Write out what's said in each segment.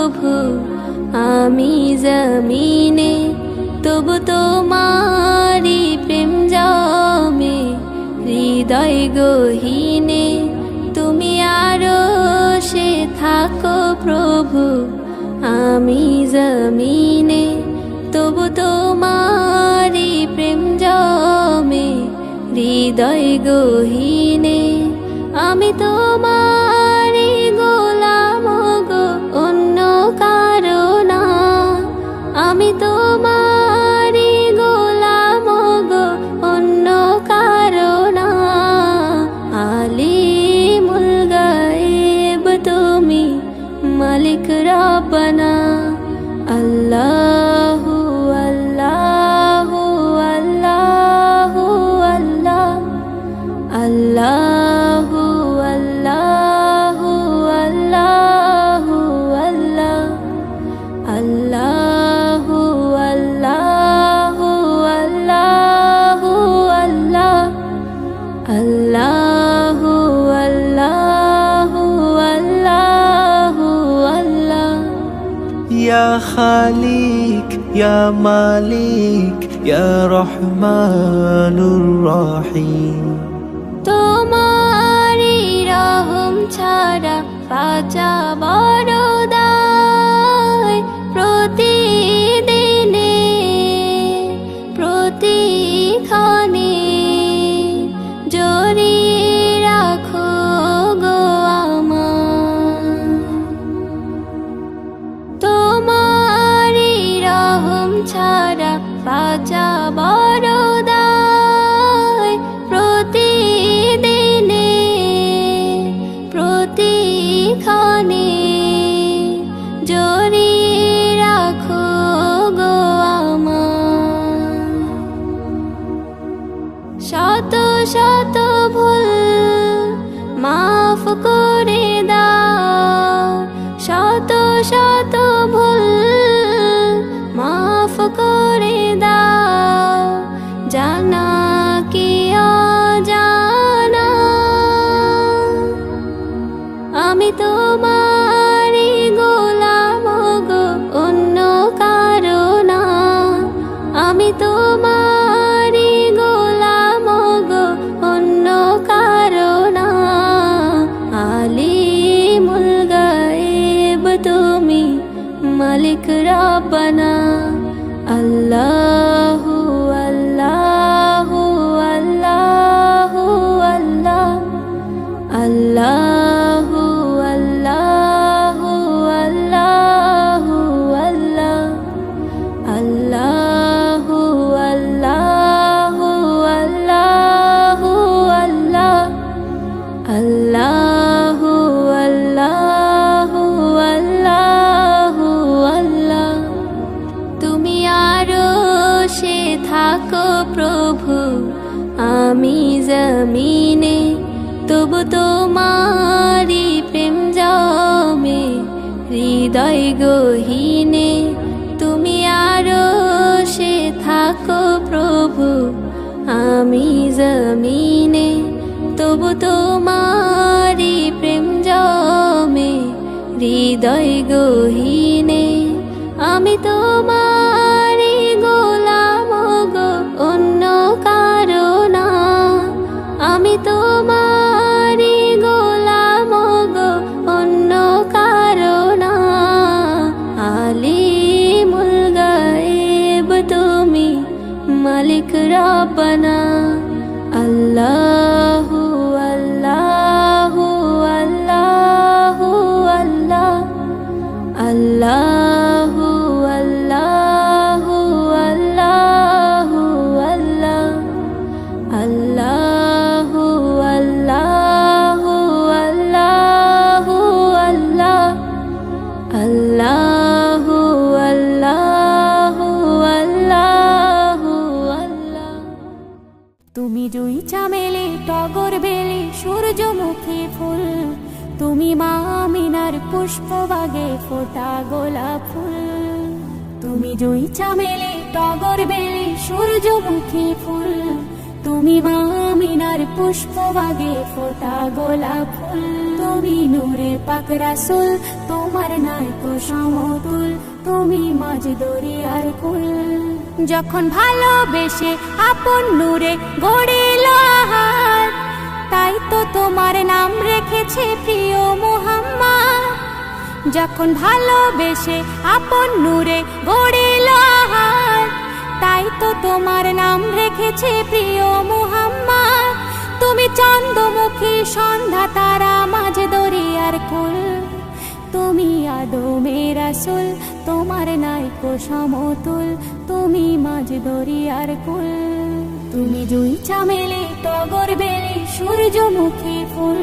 প্রভু আমি জমিনে, তবু তোমারি প্রেম জমে হৃদয় গহীনে। তুমি আরশে থাকো প্রভু আমি জমিনে, তবু তোমারি প্রেম জমে হৃদয় গহীনে। আমি তোমারি গোলাম গো, অন্য কারো না। আমি তোমারি গোলাম গো, অন্য কারো না। আলিমুল গায়েব তুমি, মালিক রব্বানা। আল্লাহু আল্লাহু আল্লাহু আল্লাহ, আল্লাহু আল্লাহু আল্লাহু আল্লাহ, আল্লাহু আল্লাহু আল্লাহু আল্লাহ, আল্লাহু আল্লাহু আল্লাহু আল্লাহ। ইয়া খালিক ইয়া মালিক ইয়া রহমানুর রহিম। তোমারি রহম ছাড়া বাঁচা বড় দায়। প্রতিদিনে প্রতিক্ষণে জড়িয়ে রাখো গো আমায়। তোমারি রহম ছাড়া বাঁচা বড় দায়। প্রতিদিনে প্রতিক্ষণে জড়িয়ে রাখো গো আমায়। শত শত ভুল মাফ করে দাও, শত শত ভুল মাফ করে দাও। জানা কি অজানা আমি তোমারি গোলাম গো, অন্য কারো না। আমি তোমারি গোলাম গো, অন্য কারো না। আলিমুল গায়েব তুমি, মালিক রব্বানা। আল্লাহু আল্লাহু আল্লাহু আল্লাহ, আল্লাহু আল্লাহু আল্লাহু আল্লাহ, আল্লাহু আল্লাহু আল্লাহু আল্লাহ, আল্লাহু আল্লাহু আল্লাহু আল্লাহ। তুমি আরশে থাকো প্রভু আমি জমিনে, তবু তোমারি প্রেম জমে হৃদয় গহীনে। তুমি আরশে থাকো প্রভু আমি জমিনে, তবু তোমারি প্রেম জমে হৃদয় গহীনে। আমি তোমারি গোলাম গো, অন্য কারো না। আমি তোমারি গোলাম গো, অন্য কারো না। আলিমুল গায়েব তুমি, মালিক রব্বানা। আল্লাহু আল্লাহু আল্লাহু আল্লাহ, আল্লাহু আল্লাহু আল্লাহু আল্লাহ, আল্লাহু আল্লাহু আল্লাহু আল্লাহ, আল্লাহু আল্লাহু আল্লাহু আল্লাহ। তুমি জুই চামেলি টগর বেলি সূর্যমুখী ফুল, তুমি মা আমিনার পুষ্পবাগে ফোটা গোলাপ ফুল। তুমি জুই চামেলি টগর বেলি সূর্যমুখী ফুল, তুমি মা আমিনার পুষ্পবাগে ফোটা গোলাপ ফুল। তুমি নূরে পাক রাসূল, তোমার নাই কো সমতুল, তুমি মাঝ দরিয়ার কুল। যখন ভালোবেসে আপন নূরে গড়িল আহার, তাই তো তোমার নাম রেখেছে প্রিয় মুহাম্মদ। যখন ভালোবেসে আপন নূরে গড়িল আহার, তাই তো তোমার নাম রেখেছে প্রিয় মুহাম্মদ। তুমি চন্দ্রমুখী সন্ধ্যা তারা মাঝ দরিয়ার কুল, তুমি আদমের রাসূল, তোমার নাই কো সমতুল, তুমি মাঝ দরিয়ার কুল। তুমি জুই চামেলি টগর বেলি সূর্যমুখী ফুল,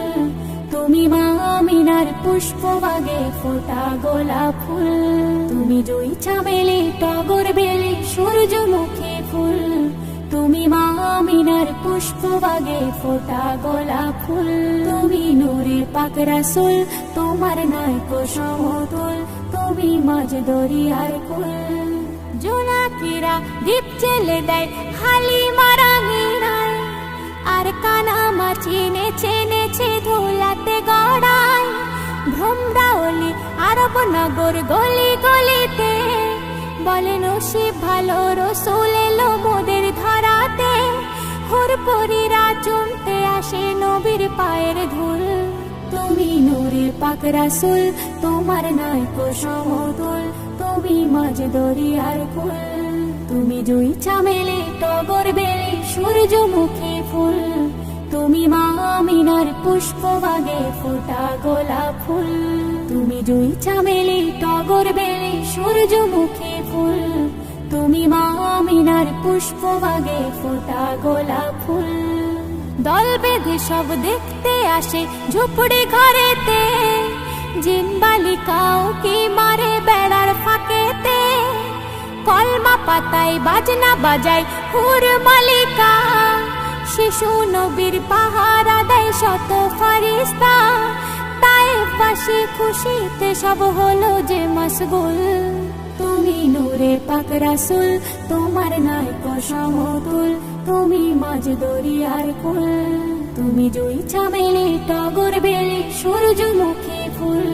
তুমি মা আমিনার পুষ্পবাগে ফোটা গোলাপ ফুল। তুমি জুই চামেলি টগর বেলি সূর্যমুখী ফুল, তুমি মা আমিনার পুষ্পবাগে ফোটা গোলাপ ফুল। তুমি নূরে পাক রাসূল, তোমার নাই কো সমতুল, তুমি মাঝ দরিয়ার কুল। জোনাকিরা দীপ জেলে দেয় হালিমা রাঙিনায়, আর কানামাছি নেচে নেচে ধুলাতে গড়ায়। ভ্রমরাওলি আরব নগর গলি গলিতে, বলে নসিব ভালো রসুল এলো মোদের ধরাতে। হুরপুরীরা চুমতে আসে নবীর পায়ের ধুল, তুমি নূরে পাক রাসূল, তোমার নাই কো সমতুল, তুমি মাঝ দরিয়ার কুল। তুমি জুই চামেলি টগর বেলি সূর্যমুখী ফুল, তুমি মা আমিনার পুষ্পবাগে ফোটা গোলাপ ফুল। তুমি জুই চামেলি টগর বেলি সূর্যমুখী ফুল, তুমি মা আমিনার পুষ্পবাগে ফোটা গোলাপ ফুল। দল বেঁধে সব দেখতে আসে ঝুপড়ি ঘরেতে, জিন বালিকাও কি মারে বেড়ার ফাঁকেতে। কলমা পাতায় বাজনা বাজায় হুর মালিকা, শিশু নবীর পাহারা দেয় শত ফারিস্তা। তায়েফবাসী খুশিতে সব হলো যে মশগুল, তুমি নূরে পাক রাসূল, তোমার নাই কো সমতুল, তুমি মাঝ দরিয়ার কুল। তুমি জুই চামেলি টগর বেলি সূর্যমুখী ফুল,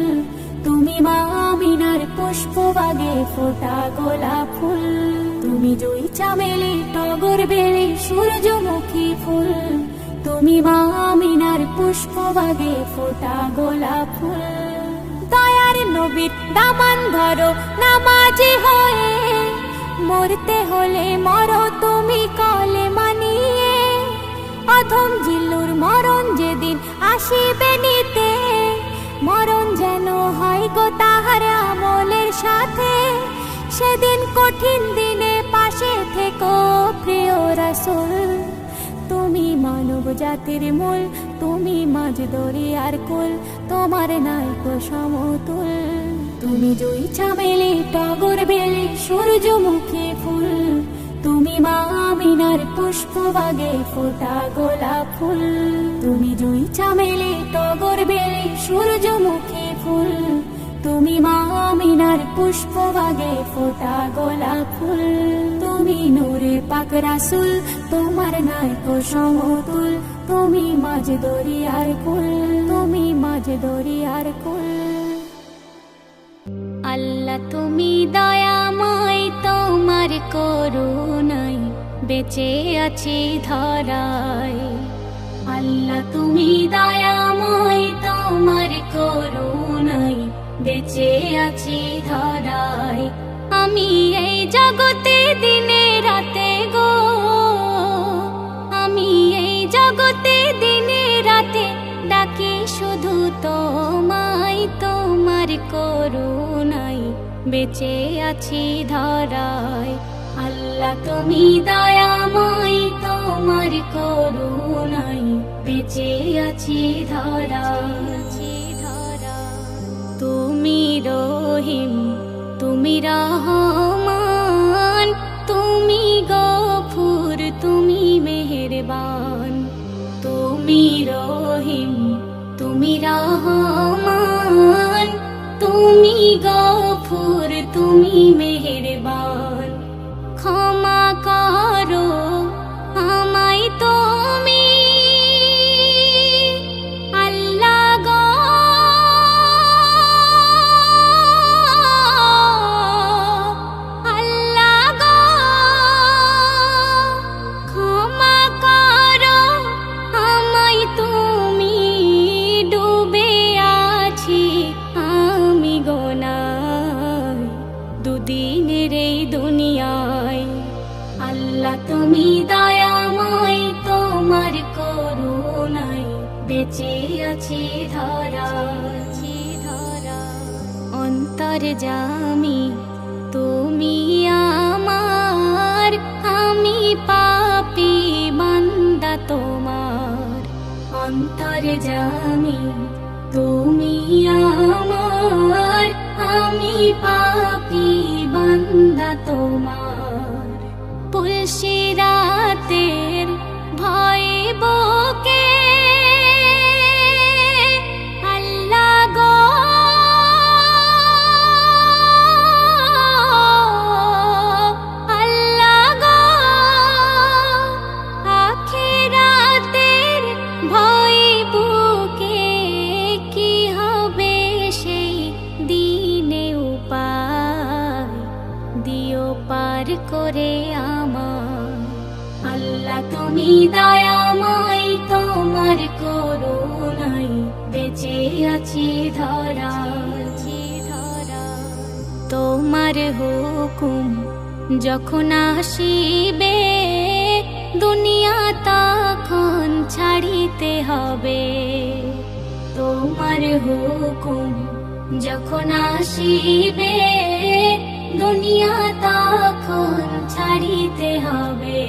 তুমি মা আমিনার পুষ্পবাগে ফোটা গোলাপ ফুল। তুমি জুই চামেলি টগর বেলি সূর্যমুখী ফুল, তুমি মা আমিনার পুষ্পবাগে ফোটা গোলাপ ফুল। দয়ার নবীর দামান ধরো নামাজি হয়ে, মরতে হলে মরো তুমি কলে মানিয়ে। অধম জিল্লুর মরণ যেদিন আসিবে নিতে, মরণ যেন হয় গো তাহার আমলের সাথে। সেদিন কঠিন দিনে পাশে থেকো প্রিয় রাসূল, তুমি মানব জাতির মূল, তুমি মাঝ দরিয়ার কুল, তোমার নাই কো সমতুল। তুমি জুই চামেলি টগর বেলি সূর্যমুখী ফুল, তুমি মা আমিনার পুষ্পবাগে ফোটা গোলাপ ফুল। তুমি জুই চামেলি টগর বেলি সূর্যমুখী ফুল, তুমি মা আমিনার পুষ্পবাগে ফোটা গোলাপ ফুল। তুমি নূরে পাক রাসূল, তোমার নাই কো সমতুল, তুমি মাঝ দরিয়ার কুল, তুমি মাঝ দরিয়ার কুল। আল্লাহ তুমি দয়াময়, তোমার করুণায় বেঁচে আছি ধরায়। আল্লাহ তুমি দয়াময়, তোমার করুণায় বেঁচে আছি ধরায়। আমি এই জগতে দিনে রাতে গো, আমি এই জগতে দিনে রাতে ডাকি শুধু তোমায়। তোমার করুণায় বেঁচে আছি ধরায়। আল্লাহ তুমি দয়াময়, তোমার করুণায় বেঁচে আছি ধরায়। তুমি রহিম, তুমি রহমান, তুমি গফুর, তুমি মেহেরবান। তুমি রহিম, তুমি রহমান, তুমি গফুর, তুমি মেহেরবান। ক্ষমা করো আমায় তুমি আল্লাহ গো, ধরা অন্তর্যামী তুমি আমার, আমি পাপী বান্দা তোমার। অন্তর্যামী তুমি আমার, আমি পাপী বান্দা তোমার। পুলসিরাতের ভয়ে বুকে আল্লাহ গো আল্লাহ গো, আখিরাতের ভয়ে বুকে কি হবে সেই দিনে উপায় দিও পার করে আমার। আল্লাহ তুমি দয়াময়, তোমার করুণায় বেঁচে আছি ধরা। তোমার হুকুম যখন আসিবে দুনিয়া তখন ছাড়িতে হবে। তোমার হুকুম যখন আসিবে দুনিয়া তখন ছাড়িতে হবে।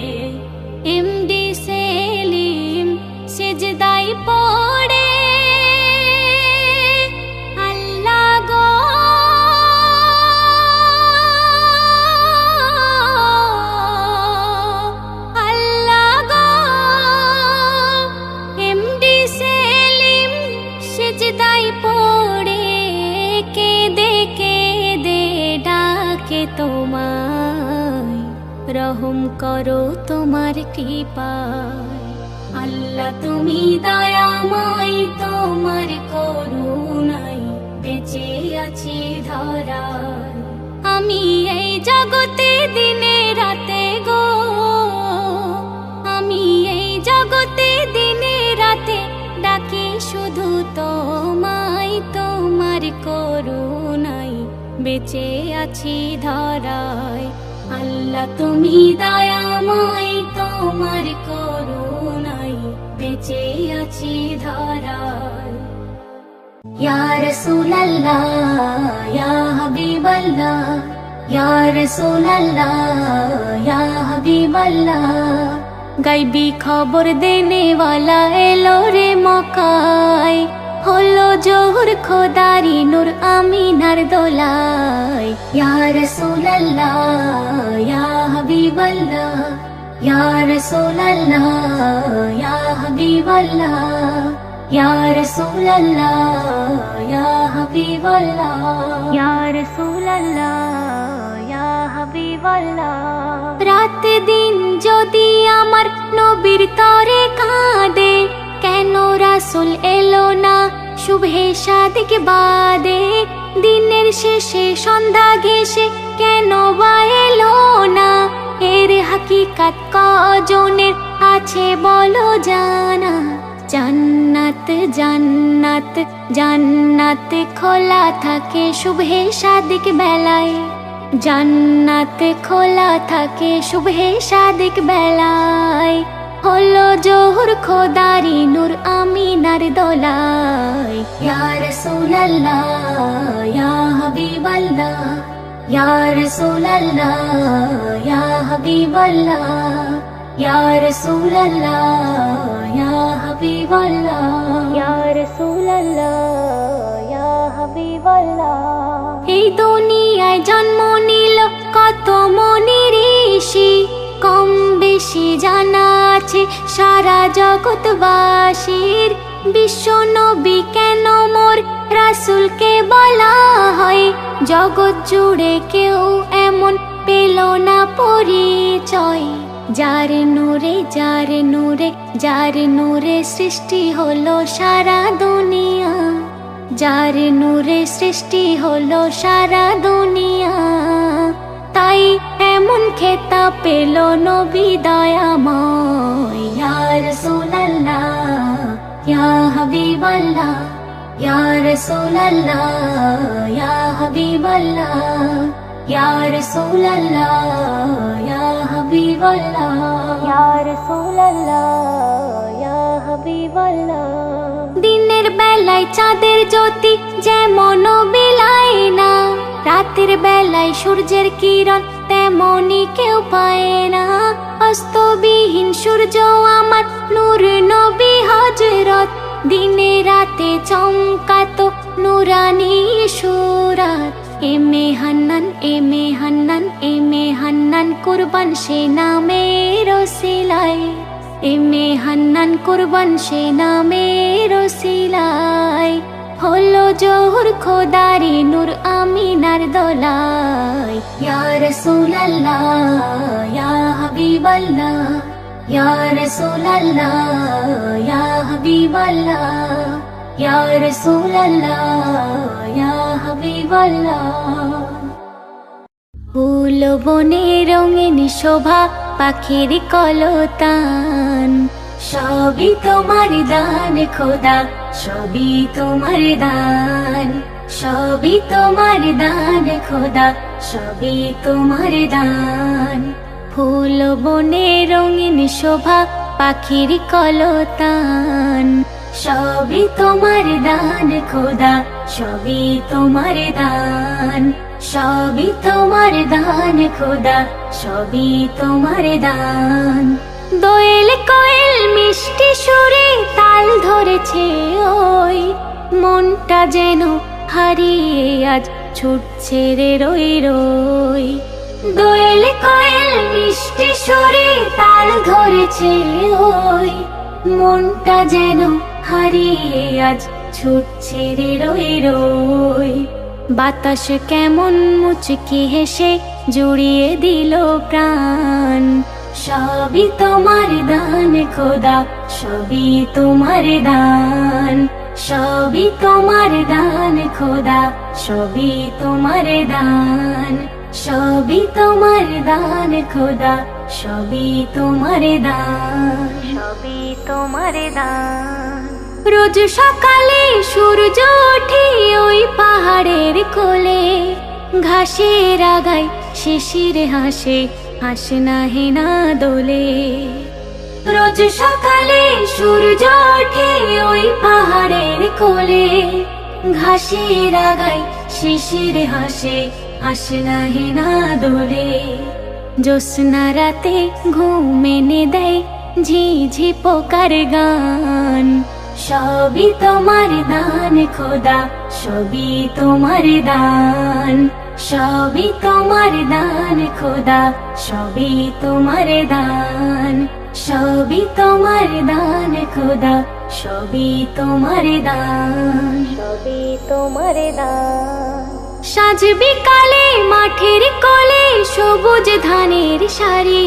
এমডি সেলিম সেজদায় পড়ে আল্লাহ গো আল্লাহ গো, এমডি সেলিম সেজদায় পড়ে কেঁদে কেঁদে ডাকে তোমায়, রহম করো তোমার কৃপায়। আল্লাহ তুমি দয়াময়, তোমার করুণায় বেঁচে আছি ধরায়। আমি এই জগতে দিনে রাতে গো, আমি এই জগতে দিনে রাতে ডাকি শুধু তোমায়, তোমার করুণায় বেঁচে আছি ধরায়। আল্লাহ তুমি দয়াময়, তোমার করুণায় বেঁচে আছি ধরায়। ইয়া রাসূলুল্লাহ ইয়া হাবিবাল্লাহ, ইয়া রাসূলুল্লাহ ইয়া হাবিবাল্লাহ। গাইবি খবর দেনে ওয়ালা এলো রে মক্কায়, হলো জোহর খোদারি নূর আমিনার দোলায়। ইয়া রাসূলুল্লাহ ইয়া হাবিবাল্লাহ, ইয়া রাসূলুল্লাহ ইয়া হাবিবাল্লাহ, ইয়া রাসূলুল্লাহ ইয়া হাবিবাল্লাহ, ইয়া রাসূলুল্লাহ ইয়া হাবিবাল্লাহ। রাত দিন যদি আমার নবীর তরে কাঁদে, কেন রাসূল এলো না শুভে সাদিক বাদে? দিনের শেষে সন্ধ্যা ঘেঁষে কেন বা এলো না? এর হাকিকাত কজনের আছে বলো জানা? জান্নাত জান্নাত জান্নাত খোলা থাকে শুভে সাদিক বেলায়, জান্নাত খোলা থাকে শুভে সাদিক বেলায়। হলো জোহর খোদারি নূর আমিনার দোলায়। ইয়া রাসূলুল্লাহ ইয়া হাবিবাল্লাহ, ইয়া রাসূলুল্লাহ ইয়া হাবিবাল্লাহ, ইয়া রাসূলুল্লাহ ইয়া হাবিবাল্লাহ, ইয়া রাসূলুল্লাহ ইয়া হাবিবাল্লাহ। এই দুনিয়ায় জন্ম নিল কত মনি ঋষি, কম বেশি জানা আছে সারা জগৎবাসীর। বিশ্ব নবী কেন মোর রাসূলকে বলা হয়? জগৎ জুড়ে কেউ এমন পেল না পরিচয়। যার নূরে যার নূরে যার নূরে সৃষ্টি হলো সারা দুনিয়া, যার নূরে সৃষ্টি হলো সারা দুনিয়া। তাই এমন খেতাব পেল নবী দয়াময়। ইয়া রাসূলুল্লাহ ইয়া হাবিবাল্লাহ, ইয়া রাসূলুল্লাহ ইয়া হাবিবাল্লাহ, ইয়া রাসূলুল্লাহ ইয়া হাবিবাল্লাহ ইয়া রাসূলুল্লাহ ইয়া হাবিবাল্লাহ দিনের বেলায় চাঁদের জ্যোতি যেমন বিলায় না, রাতের বেলায় সূর্যের কিরণ তেমনি কেউ পায় না। অস্তবিহীন সূর্য আমার নূর নবী হযরত, দিনে রাতে চমকাতো নুরানি সুরাত। এমে হান্নান এমে হান্নান এমে হান্নান কুরবান সে নামের ওসিলায়, এমে হান্নান কুরবান সে নামের ওসিলায়। হলো জোহর খোদারি নূর আমিনার দোলায়। ইয়া রাসূলুল্লাহ ইয়া হাবিবাল্লাহ ইয়া রাসূলুল্লাহ ইয়া হাবিবাল্লাহ ইয়া রাসূলুল্লাহ ইয়া হাবিবাল্লাহ। ফুল বনে রঙিন শোভা পাখির কলতান, সবই তোমার দান খোদা সবই তোমার দান, সবই তোমার দান খোদা সবই তোমার দান। ফুল বনে রঙিন শোভা পাখির কলতান, সবই তোমার দান খোদা সবই তোমার দান, সবই তোমার দান খোদা সবই তোমার দান। দোয়েল কোয়েল মিষ্টি সুরে তাল ধরেছে ওই, মনটা যেন হারিয়ে আজ ছুটছে রে রই রই। দোয়েল কোয়েল মিষ্টি সুরে তাল ধরেছে ওই, মনটা যেন হারিয়ে আজ ছুটছে রে রই রই। বাতাস কেমন মুচকি হেসে জুড়িয়ে দিল প্রাণ, সবই তোমার দান খোদা সবই তোমার দান, সবই তোমার দান খোদা সবই তোমার দান, সবই তোমার দান খোদা সবই তোমার দান, সবই তোমার দান। রোজ সকালে সূর্য ওঠে ওই পাহাড়ের কোলে, ঘাসের আগায় শিশির হাসে হাসে না হে না দোলে। রোজ সকালে সূর্য ওঠে ওই পাহাড়ের কোলে, ঘাসের আগায় শিশির হাসে হাসে না হে না দোলে। জ্যোৎস্না রাতে ঘুম এনে দেয় ঝিঝি পোকার গান, সবই তোমার দান খোদা সবই তোমার দান, সবই তোমার দান খোদা সবই তোমার দান, সবই তোমার দান খোদা সবই তোমার দান, সবই তোমার দান। সাঁঝ বিকালে মাঠের কোলে সবুজ ধানের সারি,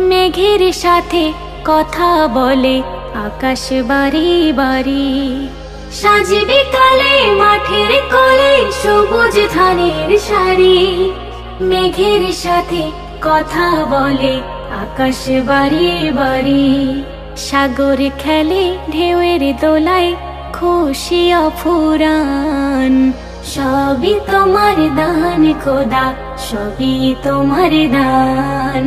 মেঘের সাথে কথা বলে আকাশ বাড়ি বাড়ি। সাঁঝ বিকালে মাঠের কোলে সবুজ ধানের সারি, মেঘের সাথে কথা বলে আকাশ বাড়ি বাড়ি। সাগর খেলে ঢেউয়ের দোলায় খুশি অফুরান, সবই তোমার দান খোদা সবই তোমার দান,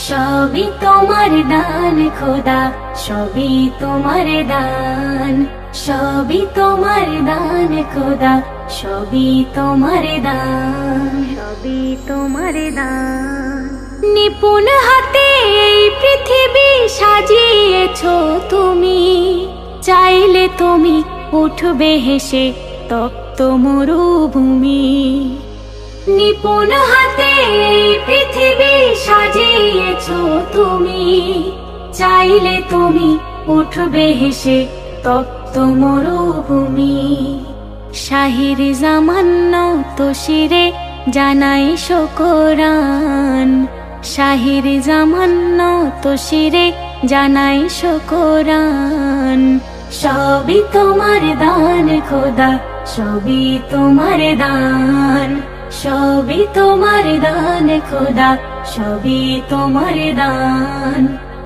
সবই তোমার দান খোদা সবই তোমার দান, সবই তোমার দান খোদা সবই তোমার দান, সবই তোমার দান। নিপুণ হাতে এই পৃথিবী সাজিয়েছো তুমি, চাইলে তুমি উঠবে হেসে তপ্ত মরুভূমি। নিপুণ হাতে এই পৃথিবী সাজিয়েছো তুমি, চাইলে তুমি উঠবে হেসে তপ্ত মরুভূমি। শাহির জামান্য তো শিরে জানাই শুকরান, শাহির জামান্য তো শিরে জানাই শুকরান। সবই তোমার দান খোদা সবই তোমার দান, সবই তোমার দান খোদা সবই তোমার দান।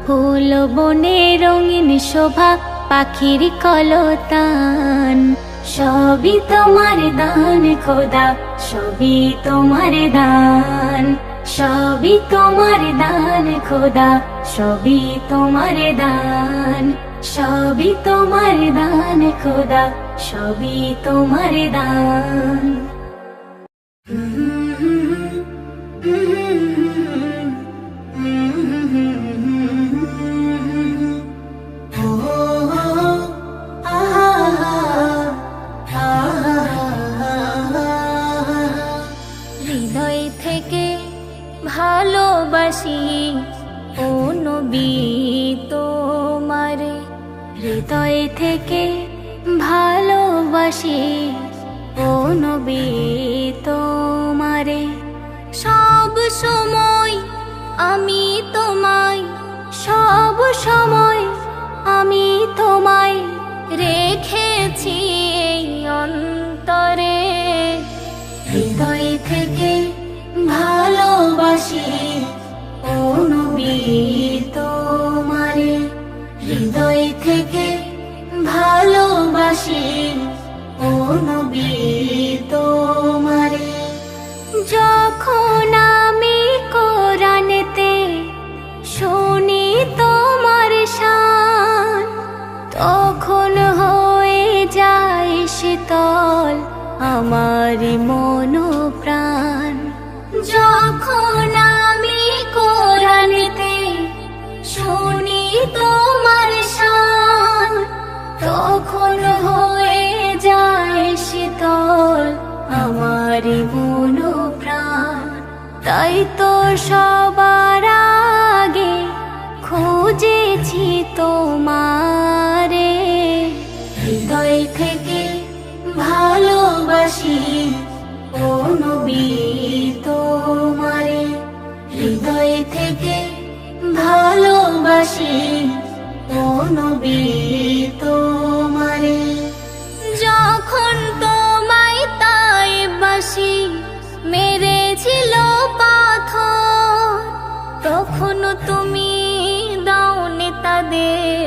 ফুল বনে রঙিন শোভা পাখির কলতান, সব সবই তোমার দান খোদা, সবই তোমার দান, সবই তোমার দান খোদা, সবই তোমার দান, সবই তোমার দান খোদা, সবই তোমার দান। হৃদয় থেকে ভালোবাসি ও নবী তোমারে, হৃদয় থেকে ভালোবাসি ও নবী তোমারে। সব সময় আমি তোমায়, সব সময় আমি তোমায় রেখেছি এই অন্তরে। হৃদয় থেকে ভালোবাসি ও নবী তোমারে, হৃদয় থেকে ভালোবাসি ও নবী তোমারে। যখন আমি কোরআনেতে শুনি তোমার শান, তখন হয়ে যায় শীতল আমার মন প্রাণ। যখন আমি কোরআনেতে শুনি তোমার শান, তখন হয়ে যায় শীতল আমার মন প্রাণ। তাই তো সবার আগে খুঁজেছি তোমারে, হৃদয় থেকে ভালোবাসি ও নবী তোমারে, হৃদয় থেকে ভালোবাসি ও নবী তোমারে। যখন তোমায় তাইবাসী মেরেছিল পাথর, তখন তুমি দাওনি তাদের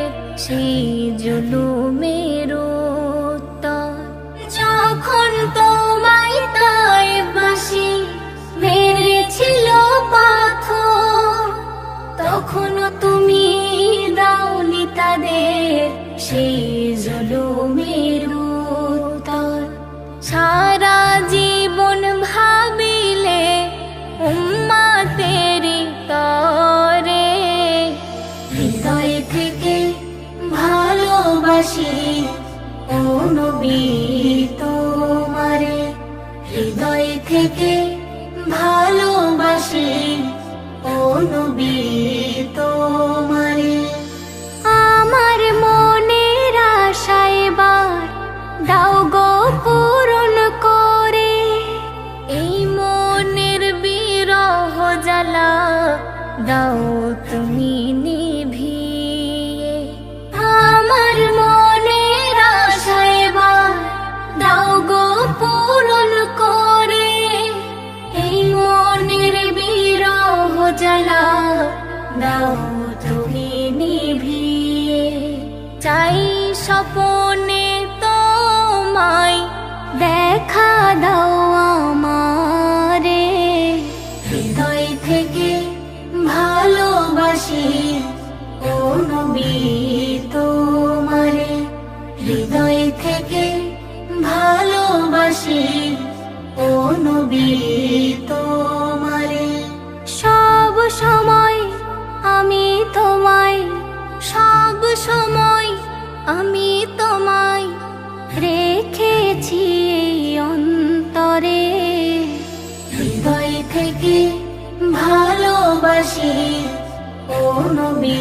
সেই জুলুমের উত্তর। যখন তোমায় তাইবাসী মেরেছিল পাথর, তখন তুমি দাওনি তাদের সেই জুলুমের উত্তর। সারা জীবন ভাবিলে উম্মতেরি তরে, হৃদয় থেকে ভালোবাসি ও নবী তোমারে, হৃদয় থেকে ভালোবাসি ও নবী তোমারে। আমার মনের আশা এবার দাও গো পূরণ করে, এই মনের বিরহ জ্বালা দাও তুমি নিভিয়ে। আমার মনের আশা এবার দাও গো পূরণ করে, এই মনের বিরহ জ্বালা দাও তুমি নিভিয়ে। চাই স্বপনে তোমায় দেখা দাও আমারে, হৃদয় থেকে ভালোবাসি ও নবী তোমারে, হৃদয় থেকে ভালোবাসি ও নবী তোমারে। সব সময় আমি তোমায়, সব সময় আমি তোমায় রেখেছি এই অন্তরে। হৃদয় থেকে ভালোবাসি ও নবী